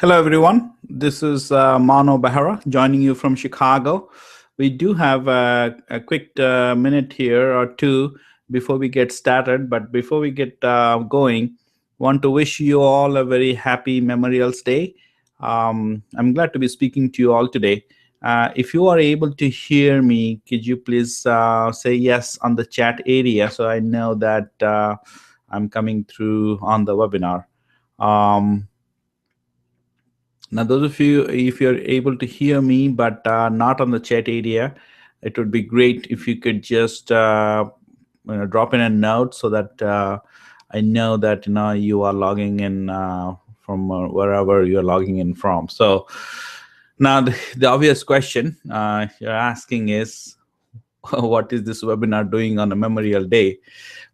Hello, everyone. This is Mano Behra joining you from Chicago. We do have a quick minute here or two before we get started. But before we get going, want to wish you all a very happy Memorials Day. I'm glad to be speaking to you all today. If you are able to hear me, could you please say yes on the chat area so I know that I'm coming through on the webinar. Now, those of you, if you're able to hear me but not on the chat area, it would be great if you could just drop in a note so that I know that you are logging in from wherever you're logging in from. So now the obvious question you're asking is, what is this webinar doing on a Memorial Day?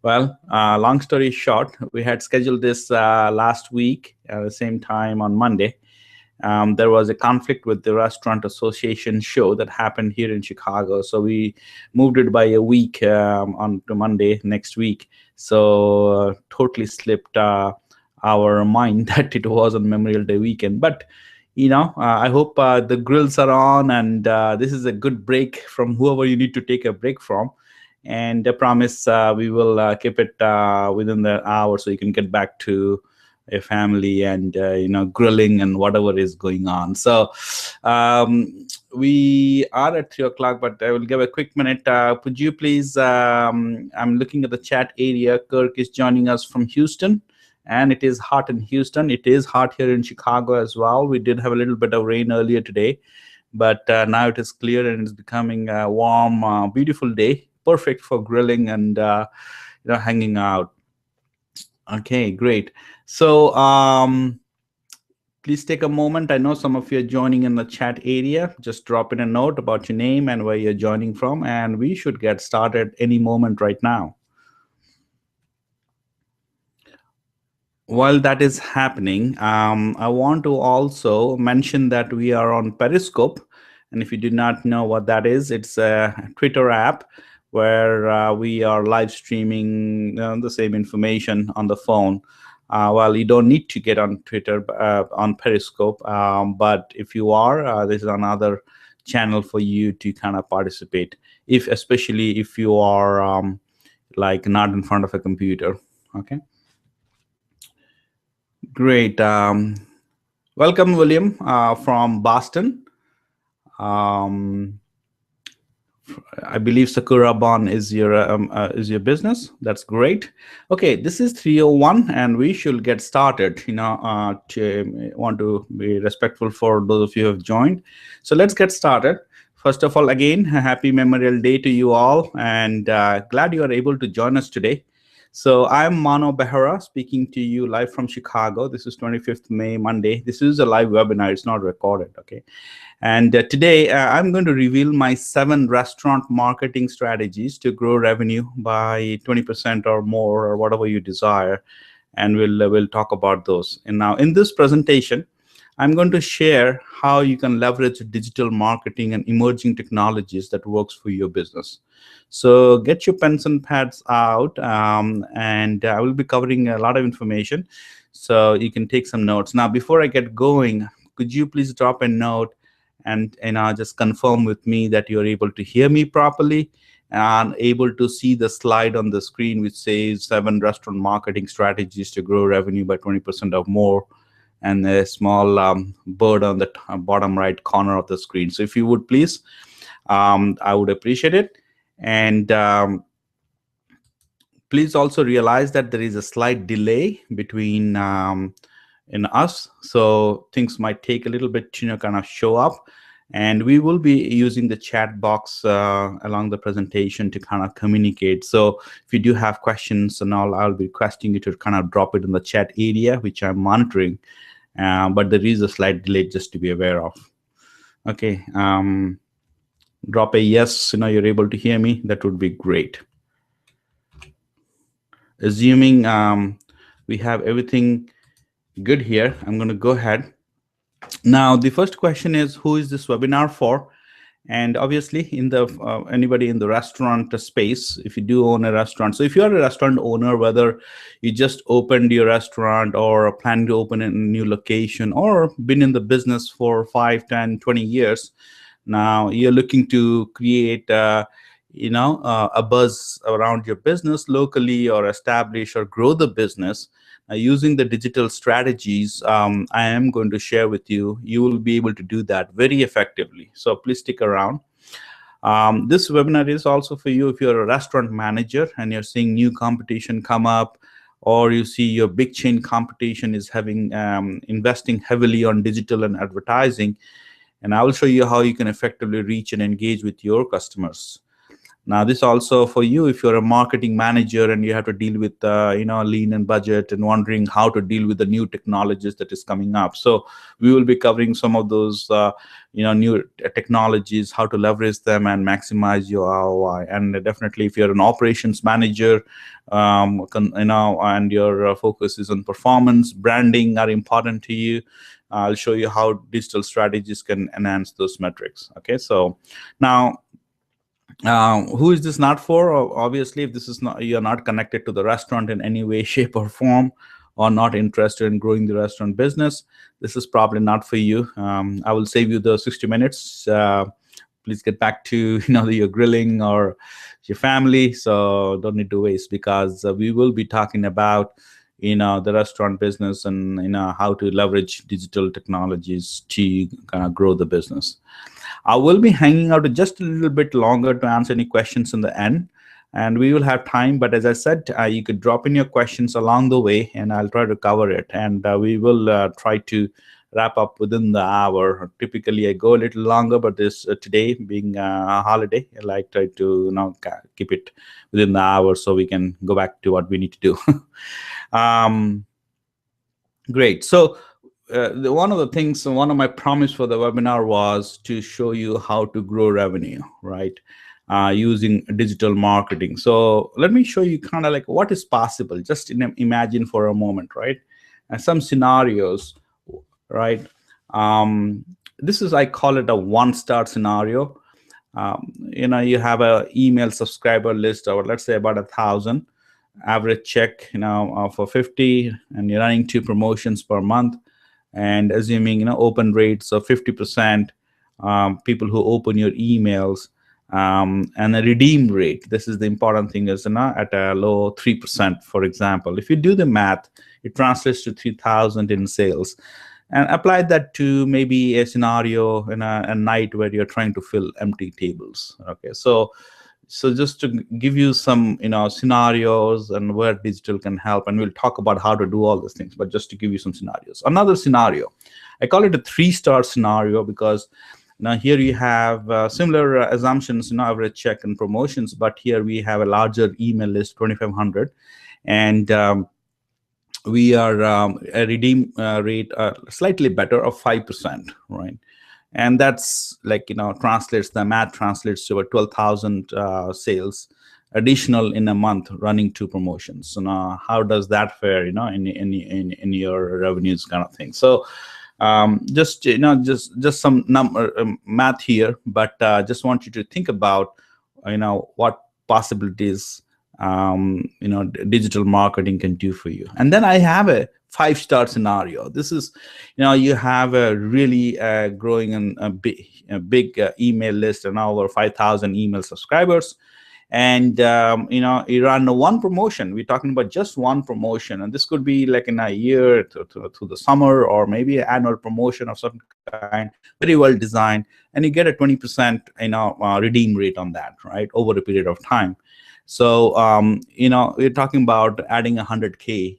Well, long story short, we had scheduled this last week at the same time on Monday. There was a conflict with the Restaurant Association show that happened here in Chicago. So we moved it by a week on to Monday next week. So totally slipped our mind that it was on Memorial Day weekend. But, I hope the grills are on and this is a good break from whoever you need to take a break from. And I promise we will keep it within the hour so you can get back to a family and grilling and whatever is going on. So we are at 3 o'clock, but I will give a quick minute. Could you please, I'm looking at the chat area. Kirk is joining us from Houston, and it is hot in Houston. It is hot here in Chicago as well. We did have a little bit of rain earlier today, but now it is clear and it's becoming a warm, beautiful day, perfect for grilling and hanging out. Okay, great. So please take a moment. I know some of you are joining in the chat area. Just drop in a note about your name and where you're joining from, and we should get started any moment right now. While that is happening, I want to also mention that we are on Periscope. And if you do not know what that is, it's a Twitter app where we are live streaming the same information on the phone. Well, you don't need to get on Twitter, on Periscope, but if you are, this is another channel for you to kind of participate, especially if you are like not in front of a computer. Okay. Great. Welcome, William, from Boston. I believe Sakura Bon is your business. That's great. Okay, this is 3:01, and we should get started. Want to be respectful for those of you who have joined. So let's get started. First of all, again, a happy Memorial Day to you all, and glad you are able to join us today. So I'm Mano Behra speaking to you live from Chicago. This is 25th May, Monday. This is a live webinar. It's not recorded, okay? And today I'm going to reveal my 7 restaurant marketing strategies to grow revenue by 20% or more, or whatever you desire. And we'll talk about those. And now in this presentation, I'm going to share how you can leverage digital marketing and emerging technologies that works for your business. So get your pens and pads out, and I will be covering a lot of information, so you can take some notes. Now, before I get going, could you please drop a note and just confirm with me that you're able to hear me properly and able to see the slide on the screen which says 7 restaurant marketing strategies to grow revenue by 20% or more, and a small bird on the bottom right corner of the screen. So if you would please, I would appreciate it. And please also realize that there is a slight delay between in us, so things might take a little bit to kind of show up. And we will be using the chat box along the presentation to kind of communicate. So if you do have questions and all, I'll be requesting you to kind of drop it in the chat area, which I'm monitoring. But there is a slight delay just to be aware of. Okay. Drop a yes, you're able to hear me. That would be great. Assuming we have everything good here, I'm going to go ahead. Now, the first question is, who is this webinar for? And obviously, in the anybody in the restaurant space, if you do own a restaurant. So if you're a restaurant owner, whether you just opened your restaurant or plan to open a new location, or been in the business for 5, 10, 20 years, now you're looking to create a buzz around your business locally, or establish or grow the business. Using the digital strategies I am going to share with you, you will be able to do that very effectively. So please stick around. This webinar is also for you if you're a restaurant manager and you're seeing new competition come up, or you see your big chain competition is having investing heavily on digital and advertising. And I will show you how you can effectively reach and engage with your customers. Now, this also for you if you're a marketing manager and you have to deal with lean and budget, and wondering how to deal with the new technologies that is coming up. So we will be covering some of those new technologies, how to leverage them and maximize your ROI. And definitely if you're an operations manager, and your focus is on performance, branding are important to you, I'll show you how digital strategies can enhance those metrics. Okay, so now, who is this not for? Obviously, if this is not, you're not connected to the restaurant in any way, shape, or form, or not interested in growing the restaurant business, this is probably not for you. I will save you the 60 minutes. Please get back to your grilling or your family. So don't need to waste, because we will be talking about the restaurant business, and how to leverage digital technologies to kind of grow the business. I will be hanging out just a little bit longer to answer any questions in the end, and we will have time. But as I said, you could drop in your questions along the way, and I'll try to cover it. And we will try to wrap up within the hour. Typically, I go a little longer, but this today being a holiday, I like try to keep it within the hour so we can go back to what we need to do. Great. So one of the things, one of my promise for the webinar was to show you how to grow revenue, right? Using digital marketing. So let me show you kind of like what is possible. Just imagine for a moment, right? And some scenarios, right? This is, I call it a one-star scenario. You have a email subscriber list, or let's say about 1,000. Average check for 50, and you're running 2 promotions per month, and assuming open rates of 50%, people who open your emails, and a redeem rate. This is the important thing, is at a low 3%, for example. If you do the math, it translates to 3,000 in sales. And apply that to maybe a scenario in a night where you're trying to fill empty tables. Okay, so just to give you some scenarios and where digital can help, and we'll talk about how to do all these things, but just to give you some scenarios. Another scenario, I call it a 3-star scenario, because now here you have similar assumptions, average check and promotions, but here we have a larger email list, 2,500, and we are a redeem rate slightly better of 5%, right? And that's like translates, the math translates to a 12,000 sales additional in a month running 2 promotions. So now how does that fare in your revenues kind of thing? So just some number math here, but just want you to think about what possibilities digital marketing can do for you. And then I have a 5-star scenario. This is, you have a really growing and a big email list, and over 5,000 email subscribers, and you run one promotion. We're talking about just one promotion, and this could be like in a year to the summer, or maybe an annual promotion of certain kind, very well designed, and you get a 20% redeem rate on that, right, over a period of time. So we're talking about adding 100K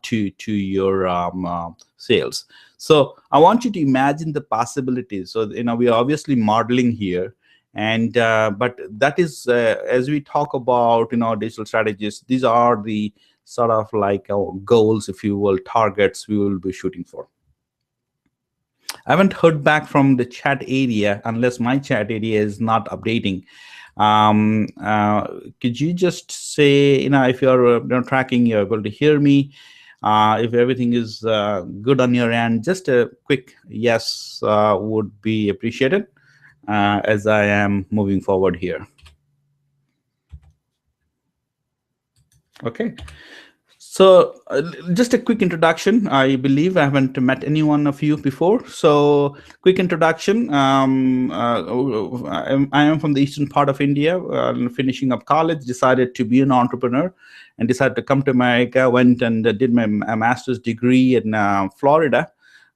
to your sales. So I want you to imagine the possibilities. So we are obviously modeling here, and but that is as we talk about digital strategies, these are the sort of like our goals, if you will, targets we will be shooting for. I haven't heard back from the chat area, unless my chat area is not updating. Could you just say, if you're tracking, you're able to hear me, if everything is good on your end, just a quick yes would be appreciated as I am moving forward here. Okay. So just a quick introduction. I believe I haven't met any one of you before. So quick introduction. I am from the eastern part of India, finishing up college, decided to be an entrepreneur, and decided to come to America, went and did my master's degree in Florida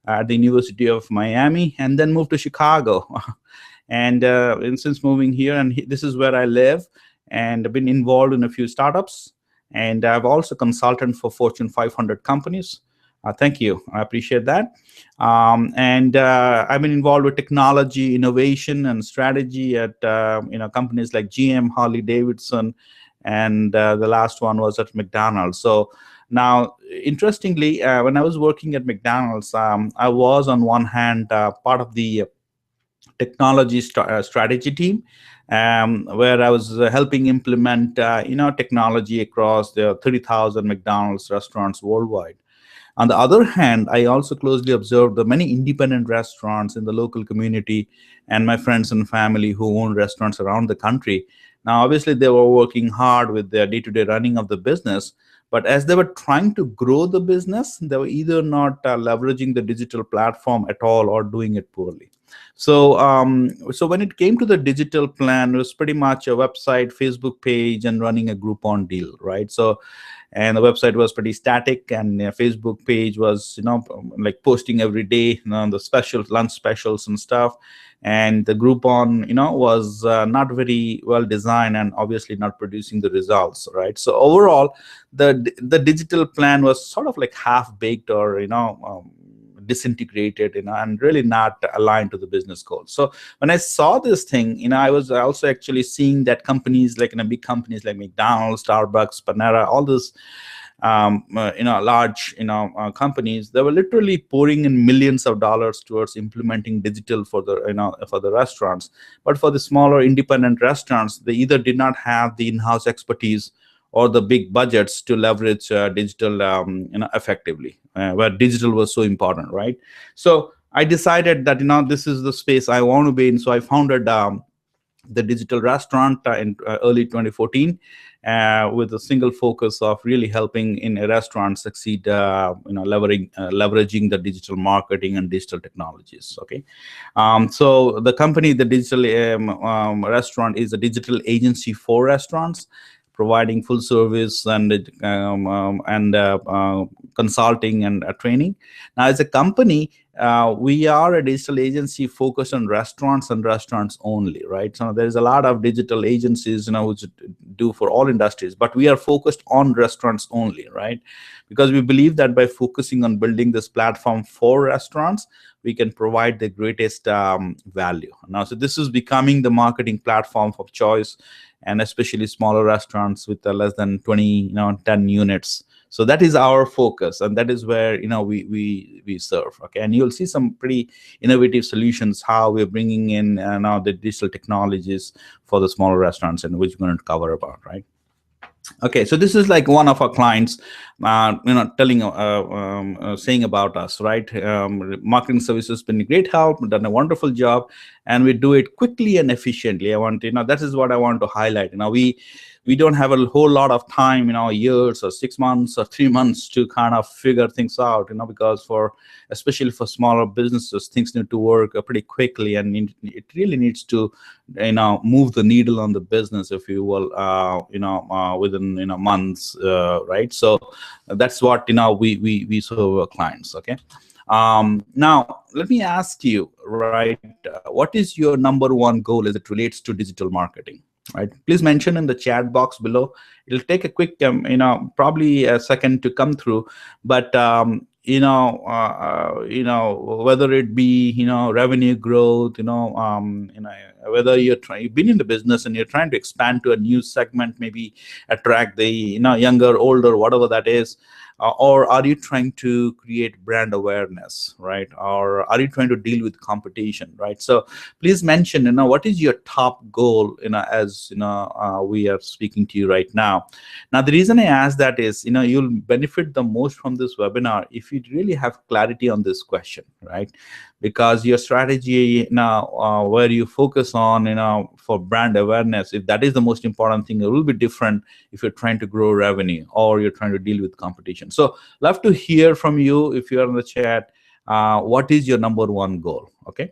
at the University of Miami, and then moved to Chicago. And since moving here, and this is where I live, and I've been involved in a few startups. And I've also consulted for Fortune 500 companies. Thank you. I appreciate that. And I've been involved with technology, innovation, and strategy at companies like GM, Harley Davidson, and the last one was at McDonald's. So now, interestingly, when I was working at McDonald's, I was on one hand part of the technology strategy team, where I was helping implement technology across the 30,000 McDonald's restaurants worldwide. On the other hand, I also closely observed the many independent restaurants in the local community and my friends and family who own restaurants around the country. Now, obviously, they were working hard with their day-to-day running of the business, but as they were trying to grow the business, they were either not leveraging the digital platform at all or doing it poorly. So, so when it came to the digital plan, it was pretty much a website, Facebook page, and running a Groupon deal, right? So, and the website was pretty static, and Facebook page was like posting every day, the special lunch specials and stuff. And the Groupon was not very well designed, and obviously not producing the results, right? So overall, the digital plan was sort of like half baked, or disintegrated, and really not aligned to the business goals. So when I saw this thing, I was also actually seeing that companies like big companies like McDonald's, Starbucks, Panera, all those large companies, they were literally pouring in millions of dollars towards implementing digital for the for the restaurants. But for the smaller independent restaurants, they either did not have the in-house expertise or the big budgets to leverage digital effectively, where digital was so important, right? So I decided that this is the space I want to be in. So I founded the digital restaurant in early 2014, with a single focus of really helping in a restaurant succeed, leveraging the digital marketing and digital technologies. Okay, so the company, the digital restaurant, is a digital agency for restaurants, providing full service and consulting and training. Now, as a company, we are a digital agency focused on restaurants and restaurants only, right? So there's a lot of digital agencies, which do for all industries, but we are focused on restaurants only, right? Because we believe that by focusing on building this platform for restaurants, we can provide the greatest value. Now, so this is becoming the marketing platform of choice, and especially smaller restaurants with less than 20, 10 units. So that is our focus, and that is where we serve. Okay, and you'll see some pretty innovative solutions how we're bringing in now the digital technologies for the smaller restaurants, and which we're going to cover about, right? Okay, so this is like one of our clients, telling, saying about us, right? Marketing services been a great help, done a wonderful job, and we do it quickly and efficiently. I want, that is what I want to highlight. We don't have a whole lot of time, years or 6 months or 3 months to kind of figure things out, because especially for smaller businesses, things need to work pretty quickly, and it really needs to, move the needle on the business, if you will, within months, right? So that's what we serve our clients. Okay. Now let me ask you, right? What is your number one goal as it relates to digital marketing? Right, please mention in the chat box below. It'll take a quick probably a second to come through, but whether it be revenue growth, whether you've been in the business and you're trying to expand to a new segment, maybe attract the younger, older, whatever that is, or are you trying to create brand awareness, right? Or are you trying to deal with competition, right? So please mention, what is your top goal, as we are speaking to you right now. Now, the reason I ask that is, you'll benefit the most from this webinar if you really have clarity on this question, right? Because your strategy now, where you focus on, for brand awareness, if that is the most important thing, it will be different if you're trying to grow revenue or you're trying to deal with competition. So love to hear from you if you are in the chat. What is your number one goal? Okay.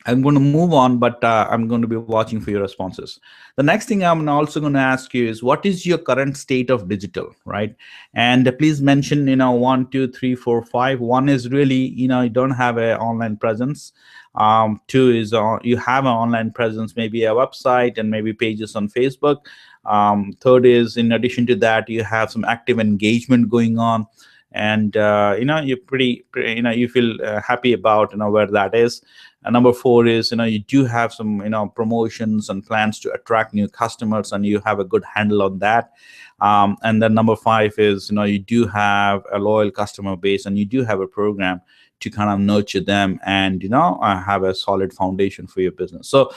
I'm going to move on, but I'm going to be watching for your responses. The next thing I'm also going to ask you is, what is your current state of digital, right? And please mention, 1, 2, 3, 4, 5. 1 is really, you don't have an online presence. 2 is you have an online presence, maybe a website and maybe pages on Facebook. 3rd is, in addition to that, you have some active engagement going on, and you're pretty you feel happy about where that is. And number 4 is you do have some promotions and plans to attract new customers, and you have a good handle on that. And then number 5 is you do have a loyal customer base, and you do have a program to kind of nurture them and have a solid foundation for your business. So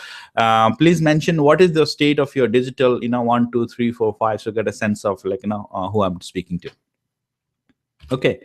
please mention what is the state of your digital 1, 2, 3, 4, 5, so get a sense of who I'm speaking to. Okay.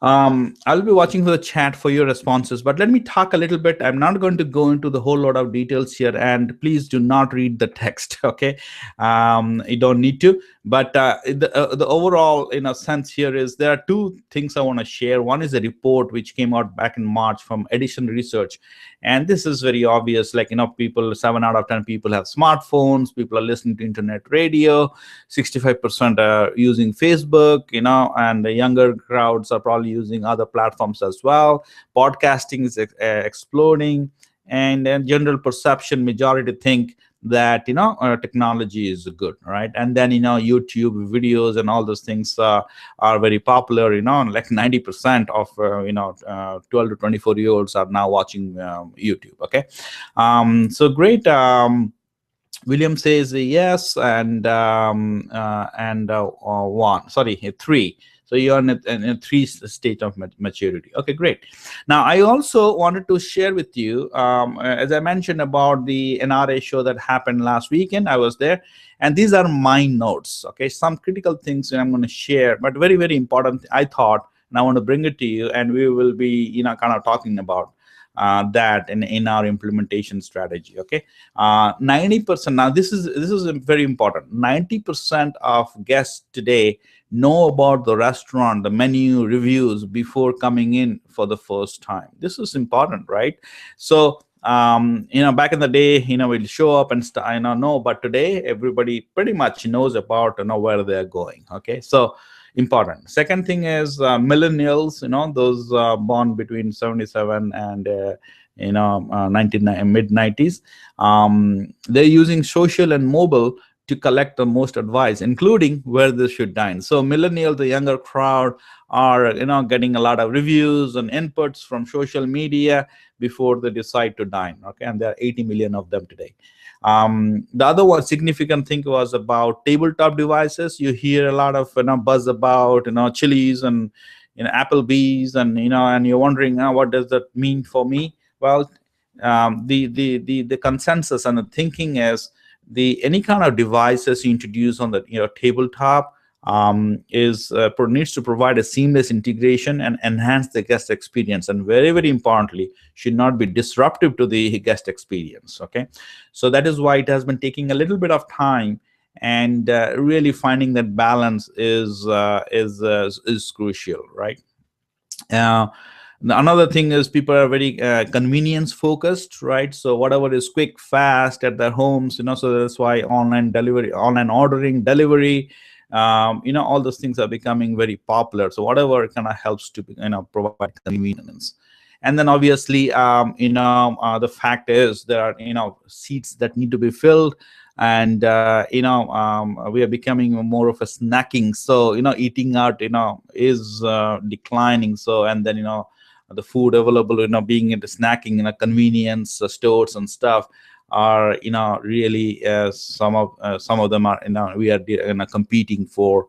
I'll be watching for the chat for your responses, but let me talk a little bit. I'm not going to go into the whole lot of details here, and please do not read the text. Okay, you don't need to. But the overall sense here is there are 2 things I want to share. One is a report which came out back in March from Edison Research, And this is very obvious, like, people, 7 out of 10 people have smartphones, people are listening to internet radio, 65% are using Facebook, and the younger crowds are probably using other platforms as well. Podcasting is exploding, and then general perception, majority think that technology is good, right? And then YouTube videos and all those things are very popular. Like 90% of 12 to 24 year olds are now watching YouTube. Okay, so great. William says yes, and one. Sorry, three. So you're in a three state of maturity. Okay, great. Now, I also wanted to share with you, as I mentioned about the NRA show that happened last weekend. I was there, and these are my notes. Okay, some critical things that I'm going to share, but very, very important, I thought, and I want to bring it to you, and we will be, kind of talking about that in our implementation strategy. Okay, 90%. Now, this is very important. 90% of guests today know about the restaurant, the menu, reviews before coming in for the first time. This is important, right? So back in the day, we'll show up and know, but today everybody pretty much knows about where they're going. Okay, so important. Second thing is millennials, those born between 77 and mid 90s. They're using social and mobile to collect the most advice, including where they should dine. So millennial, the younger crowd, are getting a lot of reviews and inputs from social media before they decide to dine. Okay, and there are 80 million of them today. The other one significant thing was about tabletop devices. You hear a lot of buzz about Chili's and Applebee's, and you're wondering, what does that mean for me? Well, the consensus and the thinking is, the any kind of devices you introduce on the tabletop needs to provide a seamless integration and enhance the guest experience, and very, very importantly, should not be disruptive to the guest experience. Okay, so that is why it has been taking a little bit of time, and really finding that balance is crucial, right? uh, Another thing is, people are very convenience focused, right? So whatever is quick, fast at their homes, so that's why online delivery, online ordering, delivery, all those things are becoming very popular. So whatever kind of helps to provide convenience. And then obviously, the fact is, there are seats that need to be filled, and we are becoming more of a snacking. So eating out is declining. So, and then the food available, being into snacking, convenience stores and stuff are really some of them are we are competing for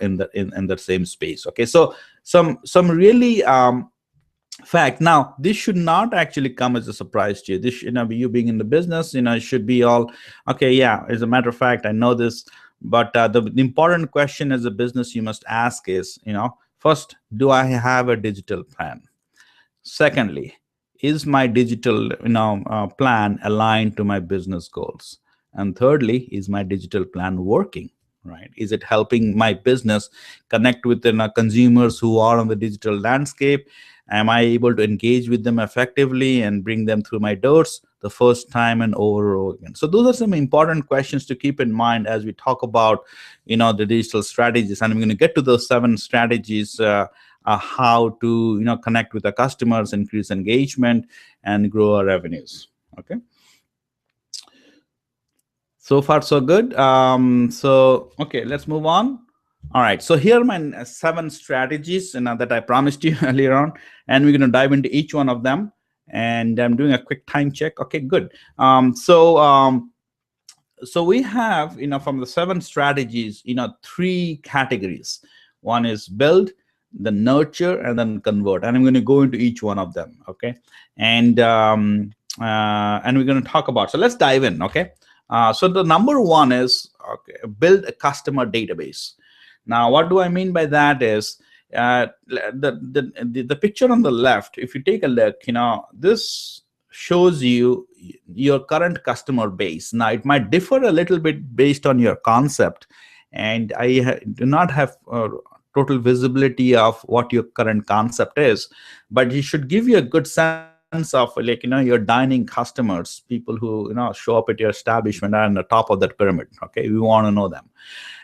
in the same space. Okay, so some really fact. Now, this should not actually come as a surprise to you. This you being in the business, it should be all okay. Yeah, as a matter of fact, I know this, but the important question as a business you must ask is, first, do I have a digital plan? Secondly, is my digital plan aligned to my business goals? And thirdly, is my digital plan working? Right? Is it helping my business connect with the consumers who are on the digital landscape? Am I able to engage with them effectively and bring them through my doors the first time and over and over again? So those are some important questions to keep in mind as we talk about the digital strategies. And I'm going to get to those 7 strategies, how to connect with the customers, increase engagement, and grow our revenues. Okay, so far so good. So okay, let's move on. All right, so here are my 7 strategies that I promised you earlier on, and we're going to dive into each one of them, and I'm doing a quick time check. Okay, good. So we have from the 7 strategies 3 categories. One is build, then nurture, and then convert, and I'm going to go into each one of them. Okay, and we're going to talk about, so let's dive in. Okay, so the number 1 is, okay, build a customer database. Now, what do I mean by that is, the picture on the left, if you take a look, this shows you your current customer base. Now, it might differ a little bit based on your concept, and I do not have total visibility of what your current concept is, but it should give you a good sense sense of like, your dining customers, people who, show up at your establishment are on the top of that pyramid. Okay, we want to know them.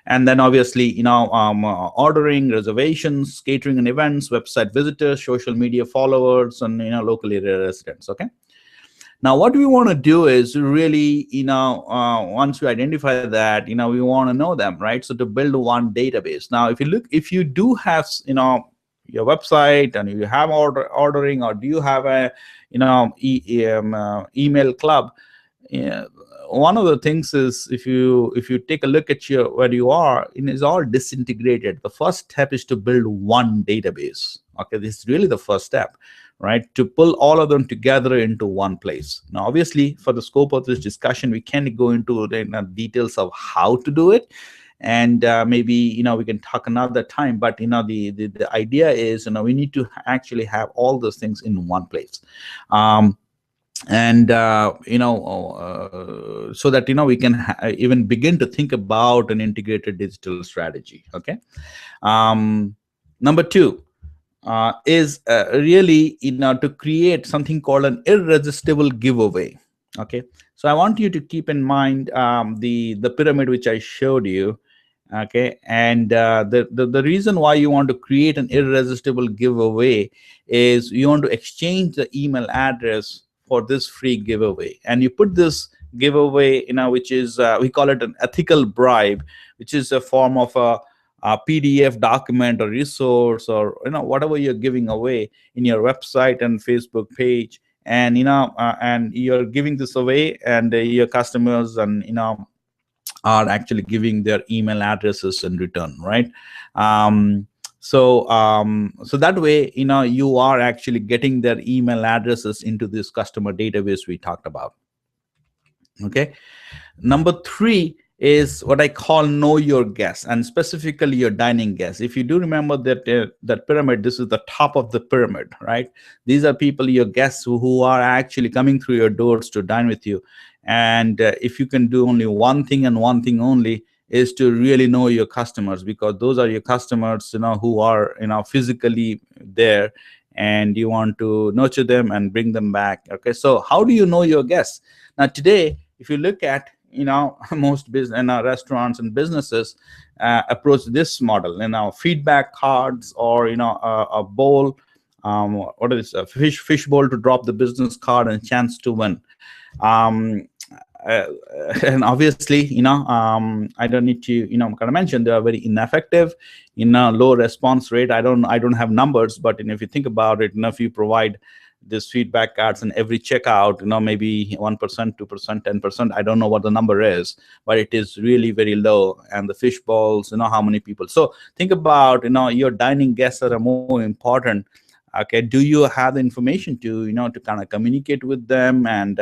And then obviously, ordering, reservations, catering and events, website visitors, social media followers, and local area residents. Okay. Now, what we want to do is really, once we identify that, we want to know them, right? So to build one database. Now, if you do have, your website and you have ordering, or do you have a, email club? Yeah, one of the things is, if you take a look at where you are, it is all disintegrated. The first step is to build one database. Okay, this is really the first step, right? To pull all of them together into one place. Now, obviously, for the scope of this discussion, we can't go into the details of how to do it, and maybe we can talk another time. But the idea is, we need to actually have all those things in one place. And so that we can even begin to think about an integrated digital strategy. Okay. Number two is really to create something called an irresistible giveaway. Okay, so I want you to keep in mind the pyramid which I showed you. Okay, and the reason why you want to create an irresistible giveaway is you want to exchange the email address for this free giveaway, and you put this giveaway, which is we call it an ethical bribe, which is a form of a PDF document or resource, or whatever you're giving away in your website and Facebook page, and and you're giving this away, and your customers and are actually giving their email addresses in return, right? So that way, you are actually getting their email addresses into this customer database we talked about. Okay. Number three is what I call know your guests, and specifically your dining guests. If you do remember that that pyramid, this is the top of the pyramid, right? These are people, your guests, who are actually coming through your doors to dine with you. And if you can do only one thing and one thing only, is to really know your customers, because those are your customers, who are physically there, and you want to nurture them and bring them back. Okay, so how do you know your guests? Now today, if you look at most business restaurants and businesses approach this model, feedback cards, or a bowl, what is a fish bowl to drop the business card and chance to win. And obviously, I don't need to kind of mention they are very ineffective, low response rate. I don't have numbers, but if you think about it, if you provide this feedback cards in every checkout, maybe 1%, 2%, 10%, I don't know what the number is, but it is really very low. And the fish balls, how many people. So think about, your dining guests are more important. Okay, do you have the information to to kind of communicate with them? And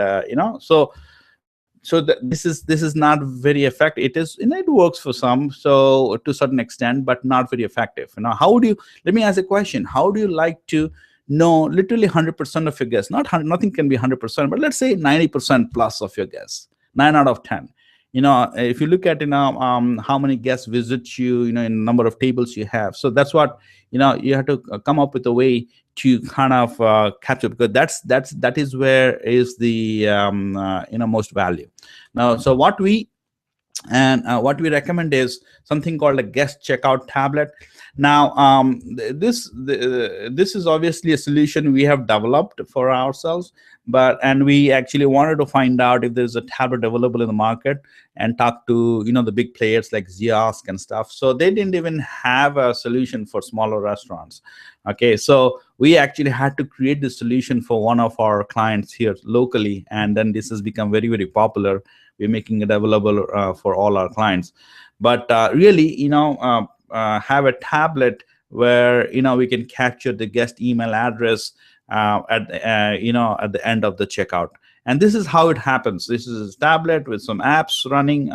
this is not very effective. It is, it works for some, so to a certain extent, but not very effective. How would you, let me ask a question, how do you like to know literally 100% of your guests? Nothing can be 100%, but let's say 90% plus of your guests, 9 out of 10. If you look at how many guests visit you, in number of tables you have. So that's what you have to come up with a way to kind of capture, because that is where is the most value. Now, so what we recommend is something called a guest checkout tablet. Now, this is obviously a solution we have developed for ourselves, and we actually wanted to find out if there's a tablet available in the market, and talk to the big players like Ziosk and stuff. So they didn't even have a solution for smaller restaurants. Okay, so we actually had to create this solution for one of our clients here locally, and then this has become very, very popular. We're making it available for all our clients. But really, have a tablet where we can capture the guest email address at the end of the checkout. And this is how it happens. This is a tablet with some apps running,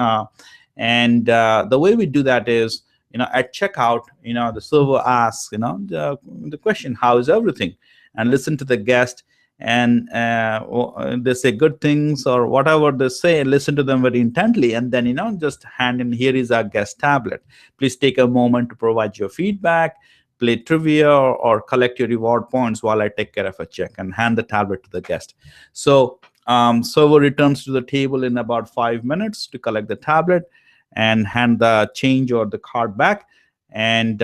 and the way we do that is, at checkout, the server asks the question, how is everything, and listen to the guest, and they say good things or whatever they say, listen to them very intently, and then just hand in, here is our guest tablet. Please take a moment to provide your feedback. play trivia, or collect your reward points while I take care of a check and hand the tablet to the guest. So server returns to the table in about 5 minutes to collect the tablet and hand the change or the card back. And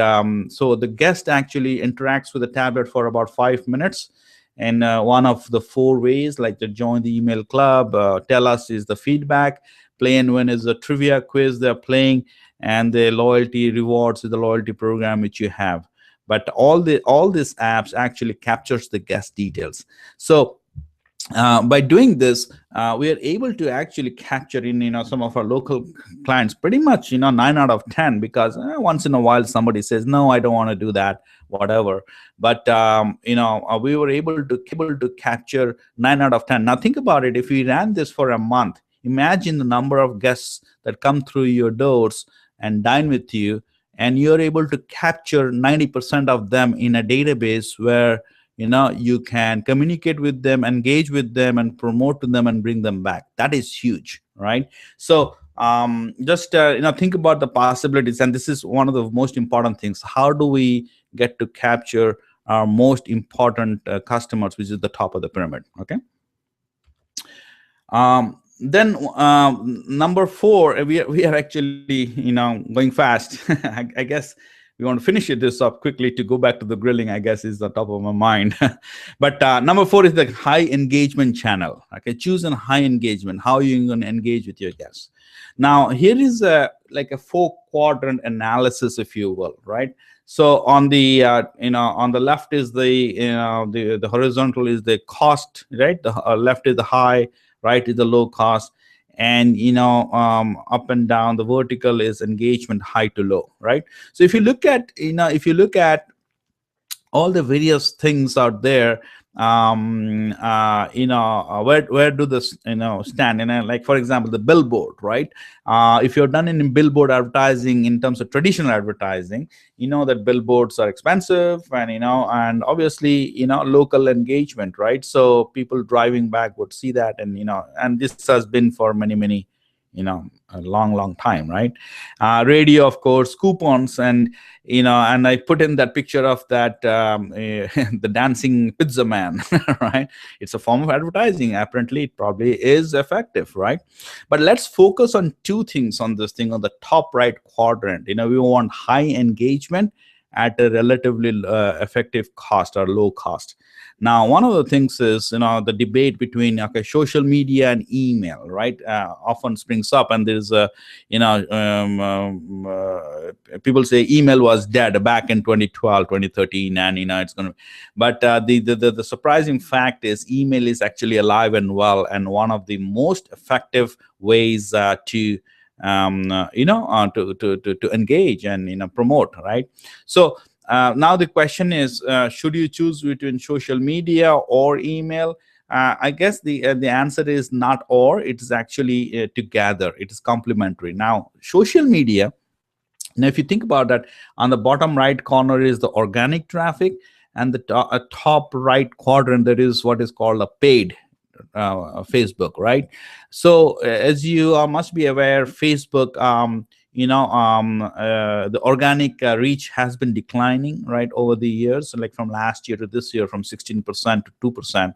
so the guest actually interacts with the tablet for about 5 minutes. And one of the four ways, like to join the email club, tell us is the feedback, play and win is the trivia quiz they're playing, and the loyalty rewards is the loyalty program which you have. But all these apps actually captures the guest details. So by doing this, we are able to actually capture in some of our local clients pretty much 9 out of 10, because once in a while somebody says no, I don't want to do that, whatever. But we were able to capture 9 out of 10. Now think about it. If we ran this for a month, imagine the number of guests that come through your doors and dine with you, and you're able to capture 90% of them in a database where you can communicate with them, engage with them, and promote to them and bring them back. That is huge, right? So just think about the possibilities, and this is one of the most important things. How do we get to capture our most important customers, which is the top of the pyramid? Okay. Then number 4, we are actually going fast. I guess we want to finish this up quickly to go back to the grilling, I guess, is the top of my mind. But number 4 is the high engagement channel. Okay, choose a high engagement. How are you going to engage with your guests? Now here is like a 4-quadrant analysis, if you will, right? So on the on the left is the horizontal is the cost, right? The left is the high, right is the low cost, and up and down the vertical is engagement, high to low, right? So if you look at all the various things out there, where do this stand? And like, for example, the billboard, right? If you're done in billboard advertising in terms of traditional advertising, that billboards are expensive, and and obviously local engagement, right? So people driving back would see that, and and this has been for many a long time, right? Radio, of course, coupons, and and I put in that picture of that the dancing pizza man, right? It's a form of advertising. Apparently it probably is effective, right? But let's focus on 2 things on this thing on the top right quadrant. We want high engagement at a relatively effective cost or low cost. Now, one of the things is, the debate between social media and email, right? Often springs up, and there's people say email was dead back in 2012, 2013, and it's going to. But the surprising fact is, email is actually alive and well, and one of the most effective ways to to engage and promote, right? So now the question is, should you choose between social media or email? I guess the answer is not or. It is actually together. It is complementary. Now, social media. Now, if you think about that, on the bottom right corner is the organic traffic, and the top right quadrant, there is what is called a paid Facebook, right? So as you must be aware, Facebook, the organic reach has been declining, right, over the years, like from last year to this year, from 16% to 2%.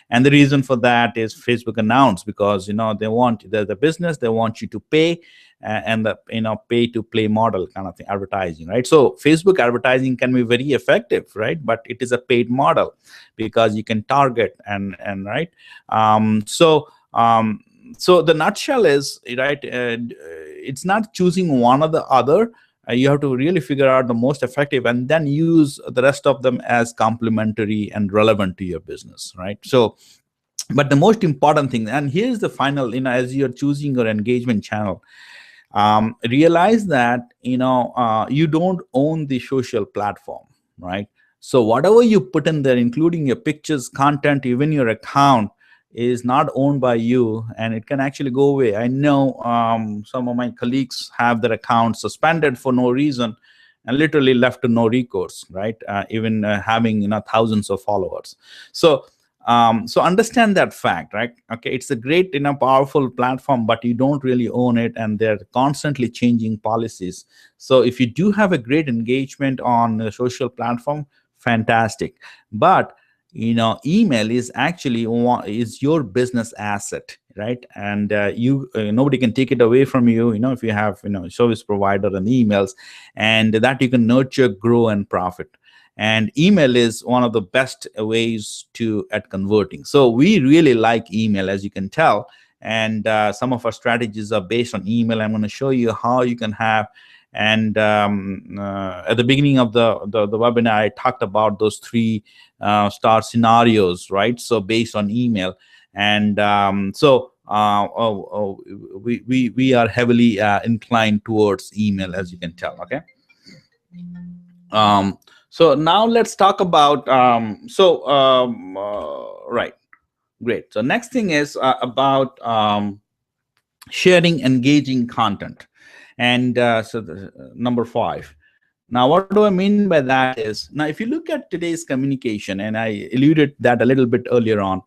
And the reason for that is Facebook announced, because they want the business, they want you to pay, and the pay to play model kind of thing, advertising, right? So Facebook advertising can be very effective, right? But it is a paid model, because you can target and right. So the nutshell is, right, it's not choosing one or the other. You have to really figure out the most effective, and then use the rest of them as complementary and relevant to your business, right? So, but the most important thing, and here's the final, as you're choosing your engagement channel, realize that you don't own the social platform, right? So whatever you put in there, including your pictures, content, even your account, is not owned by you, and it can actually go away. I know some of my colleagues have their accounts suspended for no reason, and literally left to no recourse, right? Even having thousands of followers. So So understand that fact, right? Okay, it's a great, powerful platform, but you don't really own it, and they're constantly changing policies. So if you do have a great engagement on a social platform, fantastic. But email is actually is your business asset, right? And nobody can take it away from you. If you have service provider and emails, and that you can nurture, grow, and profit. And email is one of the best ways to at converting. So we really like email, as you can tell, and some of our strategies are based on email. I'm going to show you how you can have. And at the beginning of the webinar, I talked about those three star scenarios, right? So based on email. And we are heavily inclined towards email, as you can tell. Okay. So now let's talk about right, great. So next thing is about sharing engaging content. And number 5. Now, what do I mean by that is, now if you look at today's communication, and I alluded that a little bit earlier on,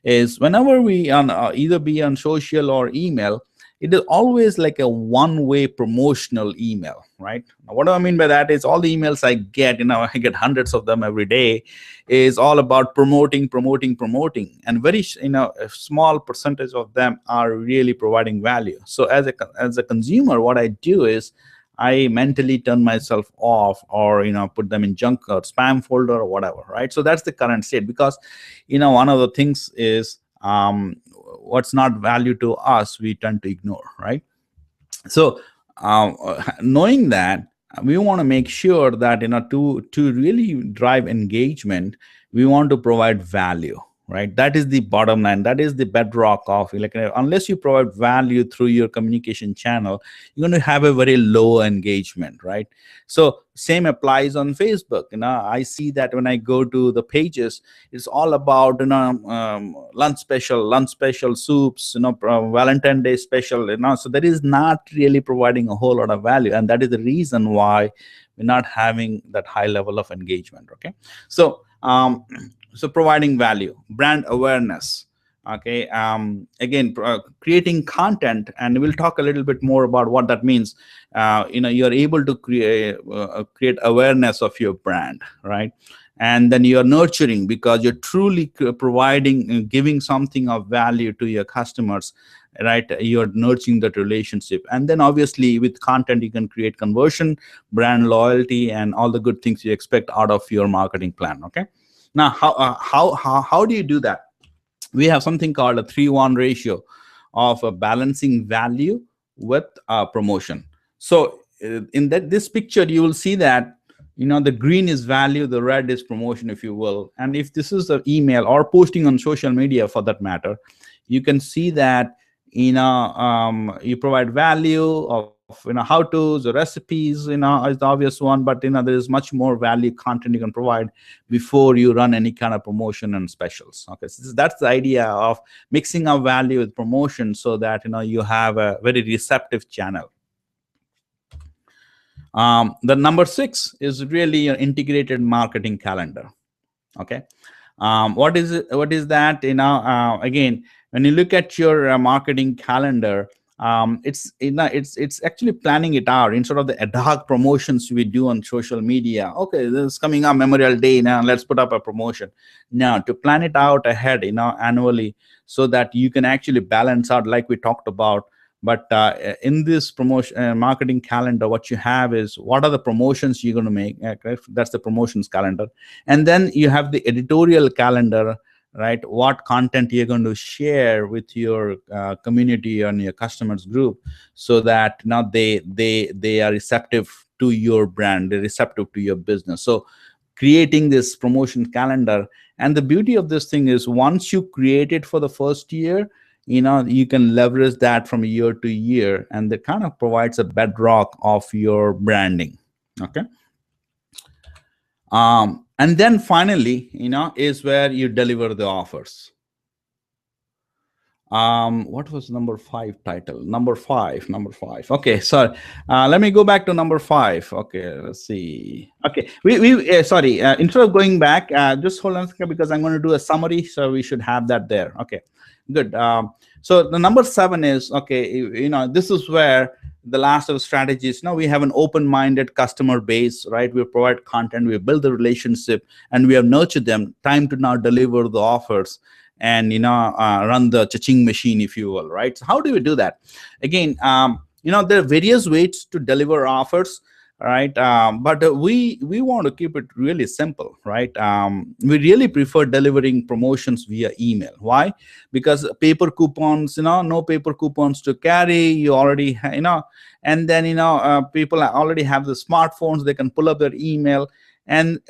is whenever we on either be on social or email, it is always like a one-way promotional email, right? Now, what do I mean by that is all the emails I get, I get hundreds of them every day, is all about promoting, promoting, promoting, and very a small percentage of them are really providing value. So as a consumer, what I do is I mentally turn myself off, or put them in junk or spam folder or whatever, right? So that's the current state, because one of the things is what's not value to us, we tend to ignore, right? So knowing that, we want to make sure that to really drive engagement, we want to provide value, right? That is the bottom line. That is the bedrock of, like, unless you provide value through your communication channel, you're going to have a very low engagement, right? So same applies on Facebook. I see that when I go to the pages, it's all about lunch special soups, Valentine's Day special, so that is not really providing a whole lot of value, and that is the reason why we're not having that high level of engagement. Okay. So so providing value, brand awareness. Okay. Again, creating content, and we'll talk a little bit more about what that means. You're able to create awareness of your brand, right? And then you're nurturing, because you're truly providing, giving something of value to your customers, right? You're nurturing that relationship. And then obviously with content, you can create conversion, brand loyalty, and all the good things you expect out of your marketing plan. Okay. Now, how do you do that? We have something called a 3:1 ratio of balancing value with promotion. So in this picture, you will see that the green is value, the red is promotion, if you will. And if this is an email or posting on social media for that matter, you can see that you provide value of how to's, the recipes, is the obvious one, but there is much more value content you can provide before you run any kind of promotion and specials. Okay, so that's the idea of mixing up value with promotion, so that you have a very receptive channel. The number 6 is really an integrated marketing calendar. Okay. What is it? What is that? Again, when you look at your marketing calendar, it's actually planning it out instead of the ad hoc promotions we do on social media. Okay, this is coming up Memorial Day, now let's put up a promotion. Now, to plan it out ahead, annually, so that you can actually balance out, like we talked about. But in this promotion marketing calendar, what you have is, what are the promotions you're going to make? That's the promotions calendar. And then you have the editorial calendar, right? What content you're going to share with your community and your customers group, so that now they are receptive to your brand, they're receptive to your business. So creating this promotion calendar, and the beauty of this thing is, once you create it for the first year, you can leverage that from year to year, and that kind of provides a bedrock of your branding. Okay. And then finally, is where you deliver the offers. What was number 5 title? Number five. Okay, sorry. Let me go back to number 5. Okay, let's see. Okay, we sorry. Instead of going back, just hold on a second because I'm going to do a summary, so we should have that there. Okay, good. So the number 7 is, okay, this is where the last of the strategies. Now we have an open-minded customer base, right? We provide content, we build the relationship, and we have nurtured them. Time to now deliver the offers and run the cha-ching machine, if you will, right? So how do we do that? Again, there are various ways to deliver offers, right? But we want to keep it really simple, right? We really prefer delivering promotions via email. Why? Because paper coupons, no paper coupons to carry. You already and then people already have the smartphones. They can pull up their email, and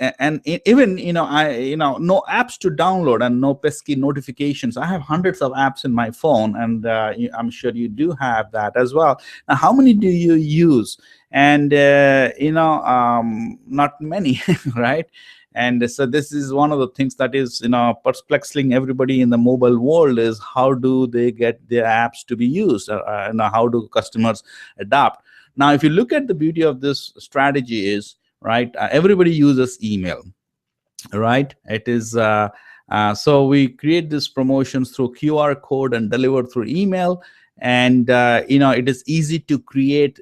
even no apps to download and no pesky notifications. I have hundreds of apps in my phone, and I'm sure you do have that as well. Now, how many do you use? And not many. Right? And so this is one of the things that is perplexing everybody in the mobile world, is how do they get their apps to be used, how do customers adopt? Now, if you look at the beauty of this strategy is, right, everybody uses email, right? It is so we create these promotions through QR code and deliver through email. And it is easy to create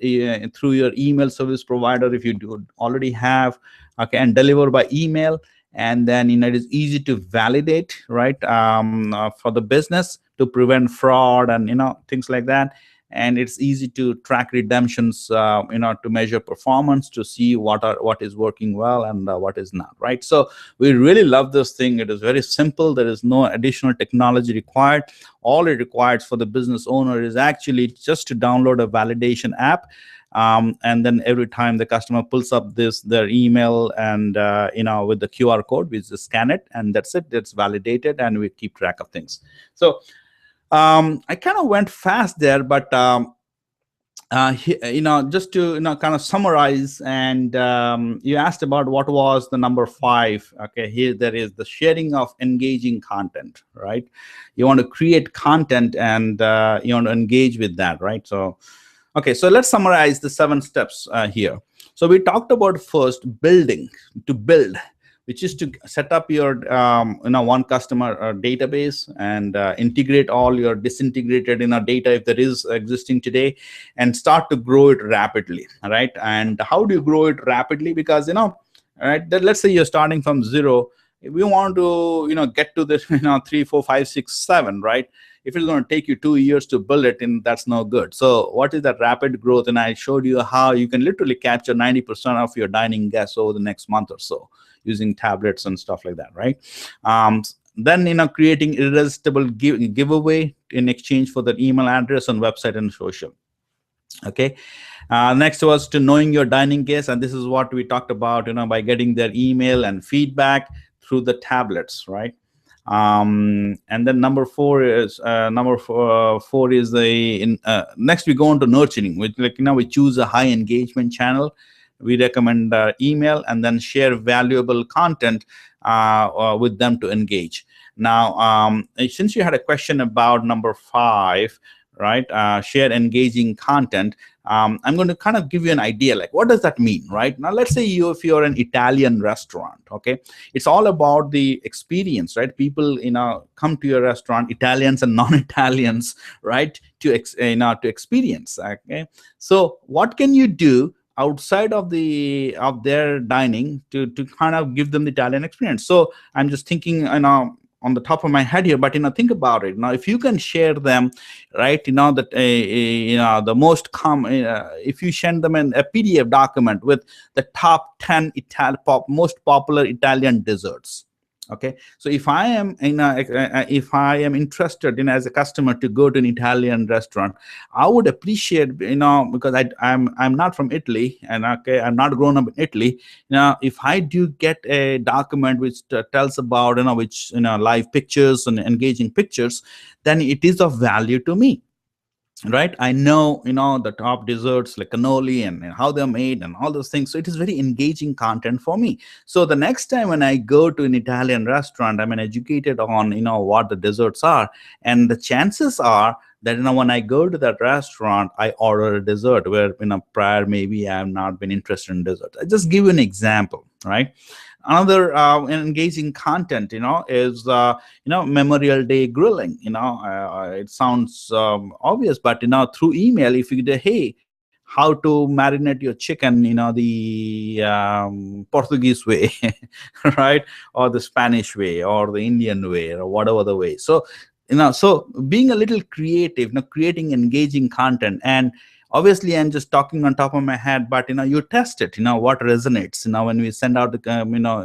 through your email service provider if you do already have, okay, and deliver by email. And then it is easy to validate, right, for the business, to prevent fraud and things like that. And it's easy to track redemptions, to measure performance, to see what is working well and what is not, right? So we really love this thing. It is very simple. There is no additional technology required. All it requires for the business owner is actually just to download a validation app. And then every time the customer pulls up their email and with the QR code, we just scan it, and that's it. It's validated, and we keep track of things. So I kind of went fast there, but just to kind of summarize. And you asked about what was the number 5. Okay, here there is the sharing of engaging content, right? You want to create content, and you want to engage with that, right? So okay, so let's summarize the 7 steps here. So we talked about first to build, which is to set up your one customer database, and integrate all your disintegrated data if there is existing today, and start to grow it rapidly, right? And how do you grow it rapidly? Because right, let's say you're starting from 0. We want to get to this 3, 4, 5, 6, 7, right? If it's going to take you 2 years to build it, and that's no good. So what is that rapid growth? And I showed you how you can literally capture 90% of your dining guests over the next month or so, using tablets and stuff like that, right? Then creating irresistible giveaway in exchange for the email address on website and social. Okay. Next was to knowing your dining guests, and this is what we talked about, by getting their email and feedback through the tablets, right? And then number 4 is next we go on to nurturing, which we choose a high engagement channel. We recommend email, and then share valuable content with them to engage. Now, since you had a question about number 5, right, share engaging content, I'm going to kind of give you an idea, like what does that mean, right? Now, let's say if you're an Italian restaurant, okay, it's all about the experience, right? People come to your restaurant, Italians and non-Italians, right, to experience. Okay, so what can you do outside of their dining to kind of give them the Italian experience? So I'm just thinking on the top of my head here, but think about it. Now, if you can share them, right, that the most common, if you send them a PDF document with the top 10 most popular Italian desserts. Okay, so if I am interested as a customer to go to an Italian restaurant, I would appreciate, because I'm not from Italy, and okay, I'm not grown up in Italy. If I do get a document which tells about which live pictures and engaging pictures, then it is of value to me. right? I know, the top desserts like cannoli and how they're made and all those things. So it is very engaging content for me. So the next time when I go to an Italian restaurant, I'm educated on, what the desserts are. And the chances are that, when I go to that restaurant, I order a dessert where, prior maybe I have not been interested in dessert. I just give you an example, right? Another engaging content, is Memorial Day grilling. It sounds obvious, but through email, if you get, hey, how to marinate your chicken, the Portuguese way, right, or the Spanish way, or the Indian way, or whatever the way. So so being a little creative, creating engaging content. And obviously I'm just talking on top of my head, but you test it, what resonates. When we send out the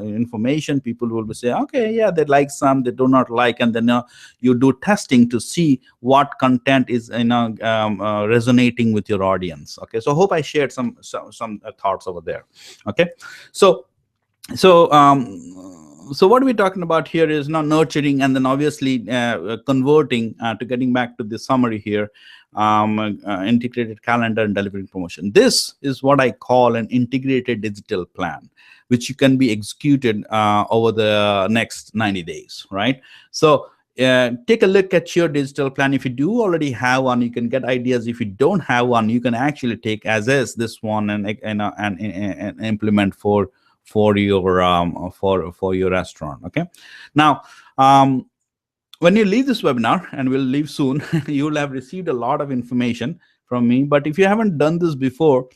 information, people will be say, okay, yeah, they like some, they do not like. And then you do testing to see what content is resonating with your audience. Okay, so hope I shared some thoughts over there. Okay, so so so what we're talking about here is now nurturing, and then obviously converting, to getting back to the summary here. Integrated calendar and delivering promotion. This is what I call an integrated digital plan, which you can be executed over the next 90 days, right? So take a look at your digital plan. If you do already have one, you can get ideas. If you don't have one, you can actually take as is this one and implement for your restaurant. Okay, now when you leave this webinar, and we'll leave soon, you will have received a lot of information from me. But if you haven't done this before,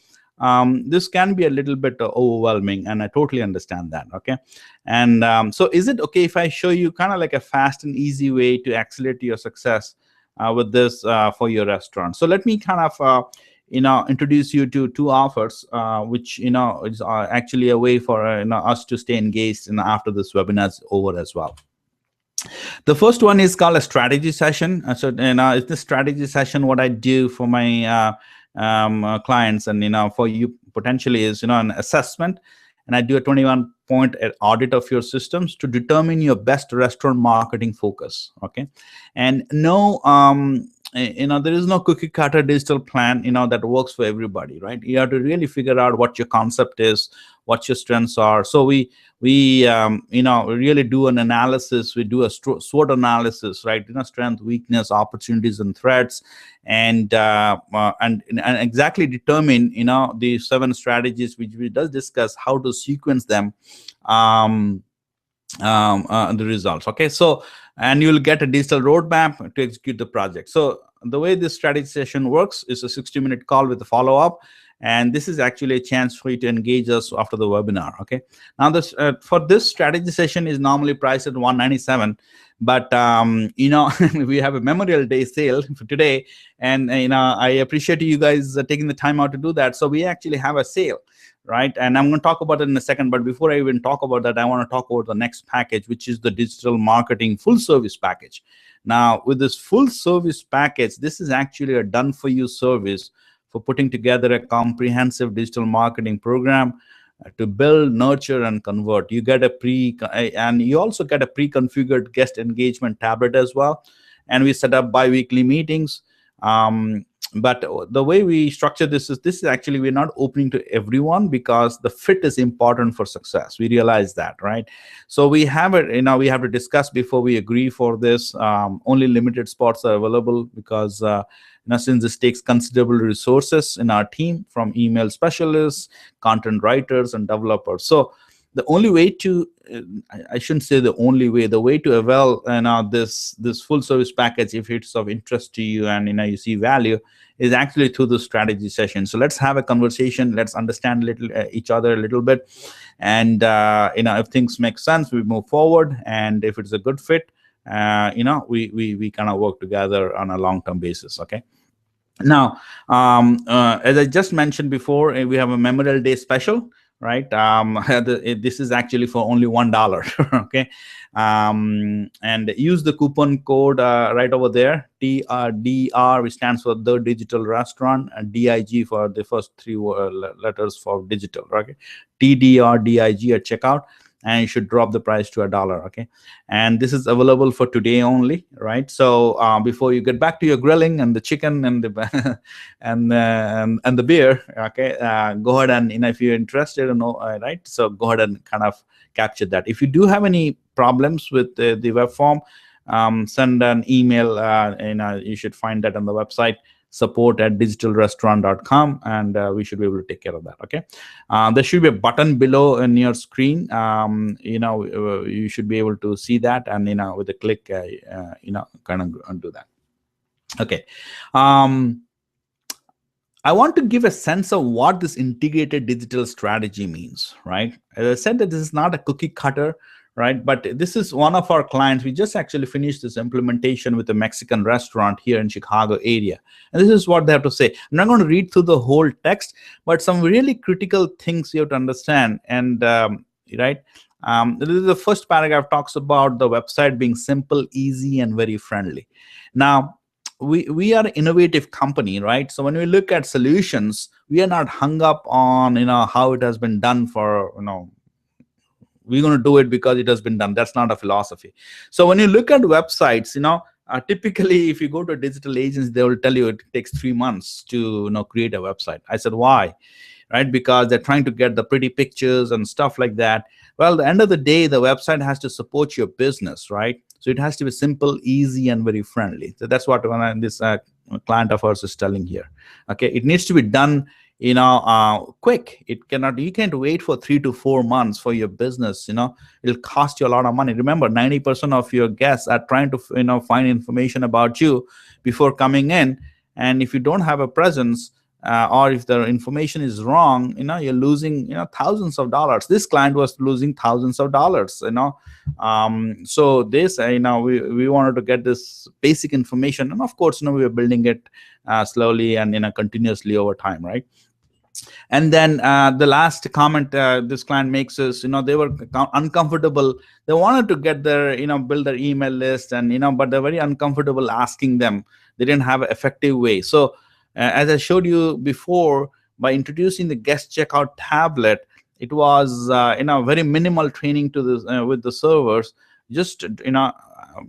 this can be a little bit overwhelming, and I totally understand that. Okay, and so is it okay if I show you kind of like a fast and easy way to accelerate your success with this for your restaurant? So let me kind of introduce you to two offers, which is actually a way for us to stay engaged after this webinar is over as well. The first one is called a strategy session. So it's the strategy session. What I do for my clients, and for you potentially, is an assessment, and I do a 21-point audit of your systems to determine your best restaurant marketing focus. Okay, and no, there is no cookie cutter digital plan that works for everybody, right? You have to really figure out what your concept is, what your strengths are. So we really do an analysis. We do a SWOT analysis, right? Strength, weakness, opportunities, and threats, and exactly determine the 7 strategies, which we does discuss how to sequence them, the results. Okay, so and you'll get a digital roadmap to execute the project. So the way this strategy session works is a 60-minute call with a follow-up, and this is actually a chance for you to engage us after the webinar. Okay, now this for this strategy session is normally priced at $197, but we have a Memorial Day sale for today, and I appreciate you guys taking the time out to do that. So we actually have a sale, right? And I'm going to talk about it in a second. But before I even talk about that, I want to talk about the next package, which is the digital marketing full service package. Now, with this full service package, this is actually a done for you service for putting together a comprehensive digital marketing program to build, nurture, and convert. You get and you also get a pre-configured guest engagement tablet as well. And we set up bi-weekly meetings. But the way we structure this is actually, we're not opening to everyone, because the fit is important for success. We realize that, right? So we have it, we have to discuss before we agree for this. Only limited spots are available, because since this takes considerable resources in our team, from email specialists, content writers, and developers. So the only way to I shouldn't say the only way, the way to avail this full service package, if it's of interest to you and you see value, is actually through the strategy session. So let's have a conversation. Let's understand each other a little bit, and if things make sense, we move forward, and if it's a good fit, we kind of work together on a long-term basis. Okay. Now, as I just mentioned before, we have a Memorial Day special, right? This is actually for only $1. Okay, and use the coupon code right over there, TDR, which stands for the digital restaurant, and DIG for the first 3 letters for digital. Okay, TDR DIG at checkout. and you should drop the price to $1. Okay, and this is available for today only, right? So before you get back to your grilling and the chicken and the and the beer, okay, go ahead and if you're interested, right? So go ahead and kind of capture that. If you do have any problems with the web form, send an email. You should find that on the website, support@digitalrestaurant.com, and we should be able to take care of that. Okay, there should be a button below in your screen. You should be able to see that, and with a click, kind of do that. Okay. I want to give a sense of what this integrated digital strategy means, right? As I said, that this is not a cookie cutter, right? But this is one of our clients. We just actually finished this implementation with a Mexican restaurant here in Chicago area. And this is what they have to say. I'm not going to read through the whole text, but some really critical things you have to understand. And, right, this is the first paragraph talks about the website being simple, easy, and very friendly. Now, we are an innovative company, right? So when we look at solutions, we are not hung up on how it has been done for we're going to do it because it has been done. That's not a philosophy. So when you look at websites, typically if you go to a digital agency, they will tell you it takes 3 months to create a website. I said, why? Right? Because they're trying to get the pretty pictures and stuff like that. Well, at the end of the day, the website has to support your business, right? So it has to be simple, easy, and very friendly. So that's what this client of ours is telling here. Okay, it needs to be done, quick. You can't wait for 3 to 4 months for your business. It'll cost you a lot of money. Remember, 90% of your guests are trying to find information about you before coming in, and if you don't have a presence, or if the information is wrong, you're losing thousands of dollars. This client was losing thousands of dollars. So this we wanted to get this basic information, and of course we were building it slowly and continuously over time, right? And then the last comment this client makes is, they were uncomfortable. They wanted to get their, build their email list, and but they're very uncomfortable asking them. They didn't have an effective way. So as I showed you before, by introducing the guest checkout tablet, it was very minimal training to this with the servers. Just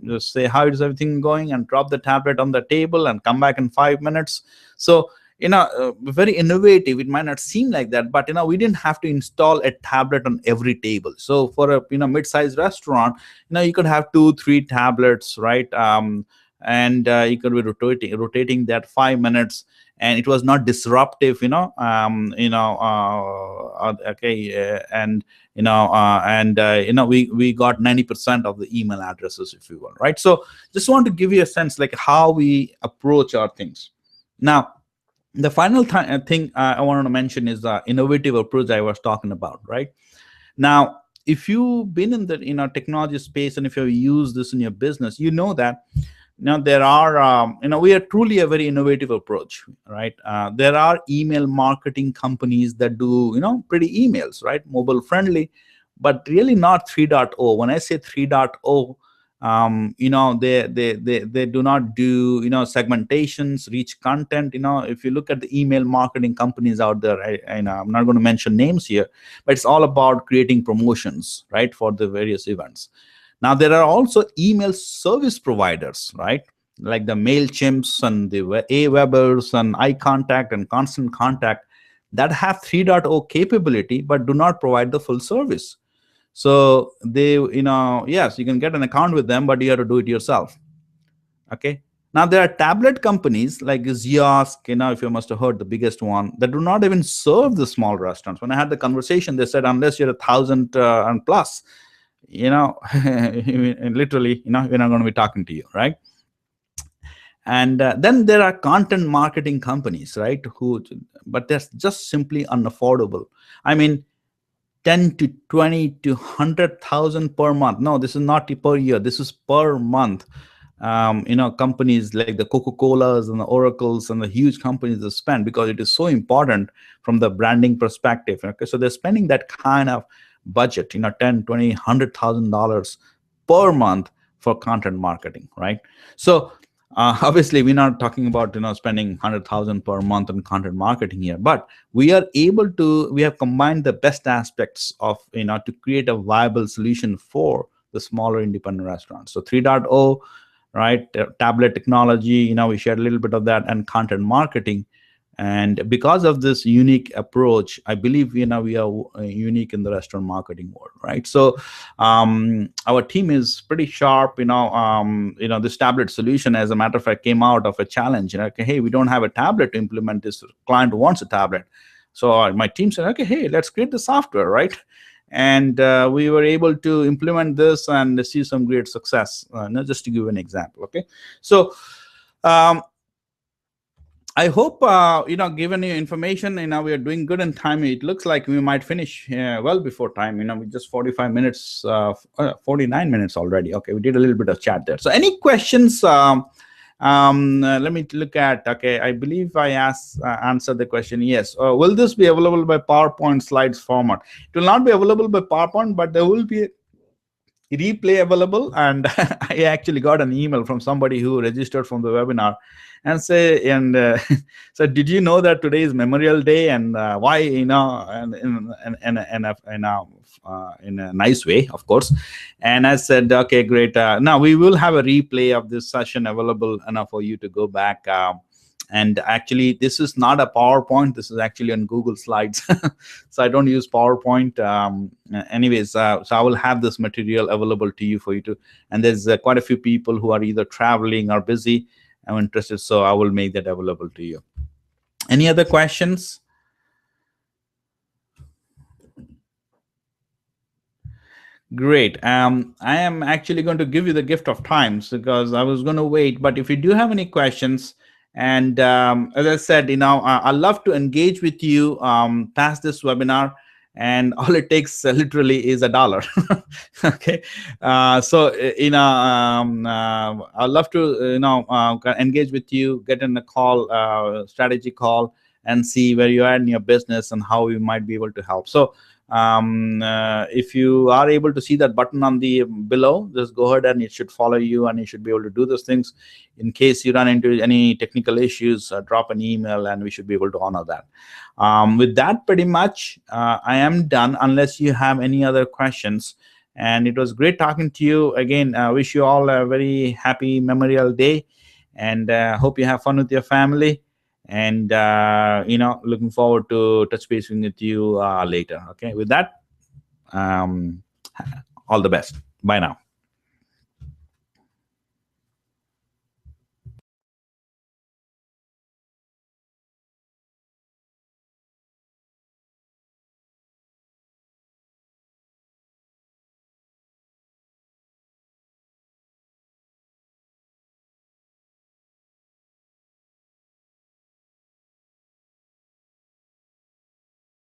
just say, how is everything going, and drop the tablet on the table and come back in 5 minutes. So very innovative. It might not seem like that, but we didn't have to install a tablet on every table. So for a mid-sized restaurant, you could have 2-3 tablets, right? And you could be rotating that 5 minutes, and it was not disruptive, okay, and we got 90% of the email addresses, if you will, right? So just want to give you a sense like how we approach our things. Now, the final thing I wanted to mention is the innovative approach I was talking about, right? Now, if you've been in the technology space, and if you use this in your business, that there are we are truly a very innovative approach, right? There are email marketing companies that do pretty emails, right? Mobile friendly, but really not 3.0. When I say 3.0, they do not do segmentations, reach content. If you look at the email marketing companies out there, I'm not going to mention names here, but it's all about creating promotions, right, for the various events. Now, there are also email service providers, right, like the MailChimps and the Awebers and iContact and Constant Contact, that have 3.0 capability but do not provide the full service. So they, yes, you can get an account with them, but you have to do it yourself. Okay. Now, there are tablet companies like Ziosk, if you must have heard, the biggest one, that do not even serve the small restaurants. When I had the conversation, they said, unless you're 1,000 and plus, literally, we're not going to be talking to you, right? And then there are content marketing companies, right? But they're just simply unaffordable. I mean, 10 to 20 to 100,000 per month. No, this is not per year. This is per month. Companies like the Coca-Colas and the Oracles and the huge companies that spend, because it is so important from the branding perspective. Okay, so they're spending that kind of budget, 10, 20, $100,000 per month for content marketing, right? So Obviously, we're not talking about spending 100,000 per month on content marketing here, but we are able to. We have combined the best aspects of to create a viable solution for the smaller independent restaurants. So 3.0, right? Tablet technology. We shared a little bit of that, and content marketing. And because of this unique approach, I believe we are unique in the restaurant marketing world, right? So our team is pretty sharp. This tablet solution, as a matter of fact, came out of a challenge. Okay, hey, we don't have a tablet to implement this. Client wants a tablet, so my team said, okay, hey, let's create the software, right? And we were able to implement this and see some great success. Just to give an example, okay? So I hope given you information, we are doing good in time. It looks like we might finish well before time. We just 45 minutes, 49 minutes already. Okay, we did a little bit of chat there. So any questions? Let me look at. Okay, I believe I answered the question. Yes. Will this be available by PowerPoint slides format? It will not be available by PowerPoint, but there will be replay available. And I actually got an email from somebody who registered from the webinar and so did you know that today is Memorial Day, and why, and in a nice way, of course. And I said, okay, great. Now we will have a replay of this session available for you to go back. And actually, this is not a PowerPoint. This is actually on Google Slides. So I don't use PowerPoint. Anyways, so I will have this material available to you for you to. And there's quite a few people who are either traveling or busy. I'm interested, so I will make that available to you. Any other questions? Great. I am actually going to give you the gift of time because I was going to wait. But if you do have any questions, and as I said, I love to engage with you past this webinar, and all it takes literally is $1. Okay. So I love to engage with you, get in a call, strategy call, and see where you are in your business and how we might be able to help. So if you are able to see that button on the below, just go ahead and it should follow you, and you should be able to do those things. In case you run into any technical issues, drop an email and we should be able to honor that. With that, pretty much I am done, unless you have any other questions. And it was great talking to you again. Wish you all a very happy Memorial Day, and hope you have fun with your family. And looking forward to touch base with you later. Okay, with that, all the best. Bye now.